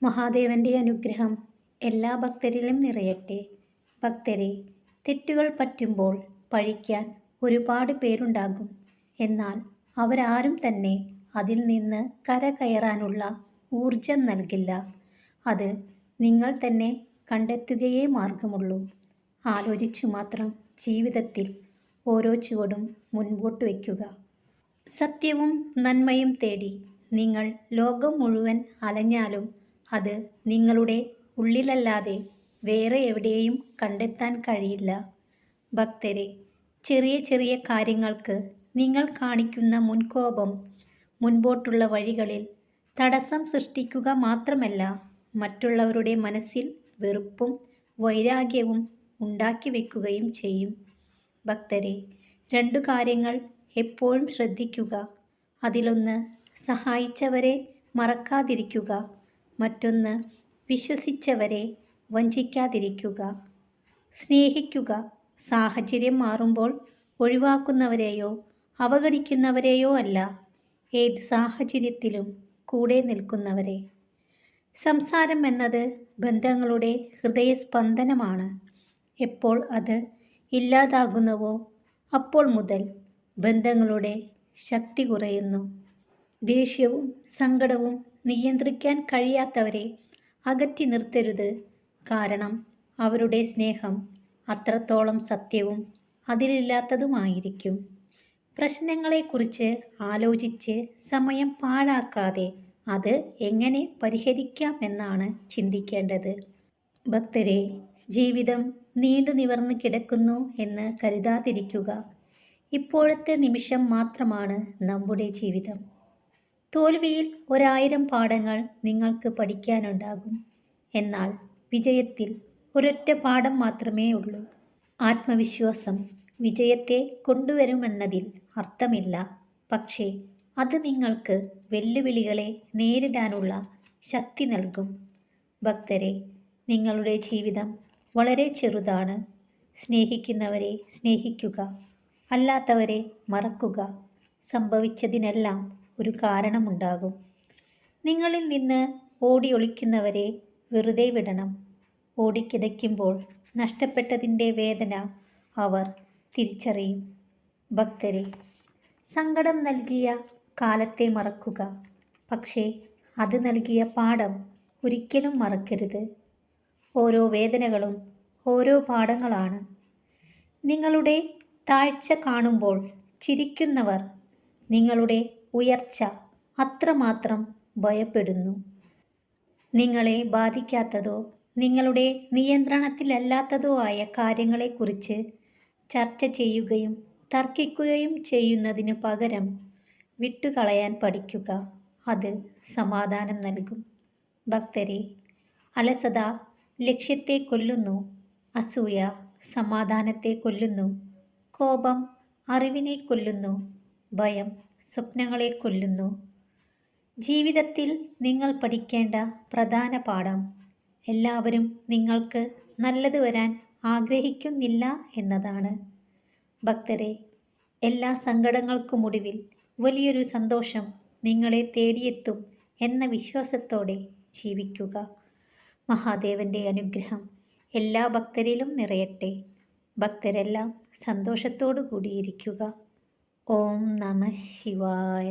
മഹാദേവന്റെ അനുഗ്രഹം എല്ലാ ഭക്തരിലും നിറയട്ടെ. ഭക്തരെ, തെറ്റുകൾ പറ്റുമ്പോൾ പഴിക്കാൻ ഒരുപാട് പേരുണ്ടാകും. എന്നാൽ അവരാരും തന്നെ അതിൽ നിന്ന് കരകയറാനുള്ള ഊർജം നൽകില്ല. അത് നിങ്ങൾ തന്നെ കണ്ടെത്തുകയേ മാർഗമുള്ളൂ. ആലോചിച്ചു മാത്രം ജീവിതത്തിൽ ഓരോ ചുവടും മുൻപോട്ട് വയ്ക്കുക. സത്യവും നന്മയും തേടി നിങ്ങൾ ലോകം മുഴുവൻ അലഞ്ഞാലും അത് നിങ്ങളുടെ ഉള്ളിലല്ലാതെ വേറെ എവിടെയും കണ്ടെത്താൻ കഴിയില്ല. ഭക്തരെ, ചെറിയ ചെറിയ കാര്യങ്ങൾക്ക് നിങ്ങൾ കാണിക്കുന്ന മുൻകോപം മുൻപോട്ടുള്ള വഴികളിൽ തടസ്സം സൃഷ്ടിക്കുക മാത്രമല്ല, മറ്റുള്ളവരുടെ മനസ്സിൽ വെറുപ്പും വൈരാഗ്യവും ഉണ്ടാക്കി വയ്ക്കുകയും ചെയ്യും. ഭക്തരെ, രണ്ടു കാര്യങ്ങൾ എപ്പോഴും ശ്രദ്ധിക്കുക. അതിലൊന്ന് സഹായിച്ചവരെ മറക്കാതിരിക്കുക, മറ്റൊന്ന് വിശ്വസിച്ചവരെ വഞ്ചിക്കാതിരിക്കുക. സ്നേഹിക്കുക. സാഹചര്യം മാറുമ്പോൾ ഒഴിവാക്കുന്നവരെയോ അവഗണിക്കുന്നവരെയോ അല്ല, ഏത് സാഹചര്യത്തിലും കൂടെ നിൽക്കുന്നവരെ. സംസാരം എന്നത് ബന്ധങ്ങളുടെ ഹൃദയസ്പന്ദനമാണ്. എപ്പോൾ അത് ഇല്ലാതാകുന്നുവോ അപ്പോൾ മുതൽ ബന്ധങ്ങളുടെ ശക്തി കുറയുന്നു. ദേഷ്യവും സങ്കടവും നിയന്ത്രിക്കാൻ കഴിയാത്തവരെ അകറ്റി നിർത്തരുത്. കാരണം അവരുടെ സ്നേഹം അത്രത്തോളം സത്യവും അതിലില്ലാത്തതുമായിരിക്കും. പ്രശ്നങ്ങളെക്കുറിച്ച് ആലോചിച്ച് സമയം പാഴാക്കാതെ അത് എങ്ങനെ പരിഹരിക്കാം എന്നാണ് ചിന്തിക്കേണ്ടത്. ഭക്തരെ, ജീവിതം നീണ്ടു നിവർന്ന് കിടക്കുന്നു എന്ന് കരുതാതിരിക്കുക. ഇപ്പോഴത്തെ നിമിഷം മാത്രമാണ് നമ്മുടെ ജീവിതം. തോൽവിയിൽ 1000 പാഠങ്ങൾ നിങ്ങൾക്ക് പഠിക്കാനുണ്ടാകും. എന്നാൽ വിജയത്തിൽ ഒരൊറ്റ പാഠം മാത്രമേ ഉള്ളൂ. ആത്മവിശ്വാസം വിജയത്തെ കൊണ്ടുവരുമെന്നതിൽ അർത്ഥമില്ല. പക്ഷേ അത് നിങ്ങൾക്ക് വെല്ലുവിളികളെ നേരിടാനുള്ള ശക്തി നൽകും. ഭക്തരെ, നിങ്ങളുടെ ജീവിതം വളരെ ചെറുതാണ്. സ്നേഹിക്കുന്നവരെ സ്നേഹിക്കുക, അല്ലാത്തവരെ മറക്കുക. സംഭവിച്ചതിനെല്ലാം ഒരു കാരണമുണ്ടാകും. നിങ്ങളിൽ നിന്ന് ഓടി ഒളിക്കുന്നവരെ വെറുതെ വിടണം. ഓടിക്കിതയ്ക്കുമ്പോൾ നഷ്ടപ്പെട്ടതിൻ്റെ വേദന അവർ തിരിച്ചറിയും. ഭക്തരെ, സങ്കടം നൽകിയ കാലത്തെ മറക്കുക. പക്ഷേ അത് നൽകിയ പാഠം ഒരിക്കലും മറക്കരുത്. ഓരോ വേദനകളും ഓരോ പാഠങ്ങളാണ്. നിങ്ങളുടെ താഴ്ച കാണുമ്പോൾ ചിരിക്കുന്നവർ നിങ്ങളുടെ ഉയർച്ച അത്രമാത്രം ഭയപ്പെടുന്നു. നിങ്ങളെ ബാധിക്കാത്തതോ നിങ്ങളുടെ നിയന്ത്രണത്തിലല്ലാത്തതോ ആയ കാര്യങ്ങളെക്കുറിച്ച് ചർച്ച ചെയ്യുകയും തർക്കിക്കുകയും ചെയ്യുന്നതിനു പകരം വിട്ടുകളയാൻ പഠിക്കുക. അത് സമാധാനം നൽകും. ഭക്തരെ, അലസത ലക്ഷ്യത്തെ കൊല്ലുന്നു. അസൂയ സമാധാനത്തെ കൊല്ലുന്നു. കോപം അറിവിനെ കൊല്ലുന്നു. ഭയം സ്വപ്നങ്ങളെ കൊല്ലുന്നു. ജീവിതത്തിൽ നിങ്ങൾ പഠിക്കേണ്ട പ്രധാന പാഠം, എല്ലാവരും നിങ്ങൾക്ക് നല്ലത് വരാൻ ആഗ്രഹിക്കുന്നില്ല എന്നതാണ്. ഭക്തരെ, എല്ലാ സങ്കടങ്ങൾക്കുമൊടുവിൽ വലിയൊരു സന്തോഷം നിങ്ങളെ തേടിയെത്തും എന്ന വിശ്വാസത്തോടെ ജീവിക്കുക. മഹാദേവന്റെ അനുഗ്രഹം എല്ലാ ഭക്തരിലും നിറയട്ടെ. ഭക്തരെല്ലാം സന്തോഷത്തോടു കൂടിയിരിക്കുക. ഓം നമഃ ശിവായ.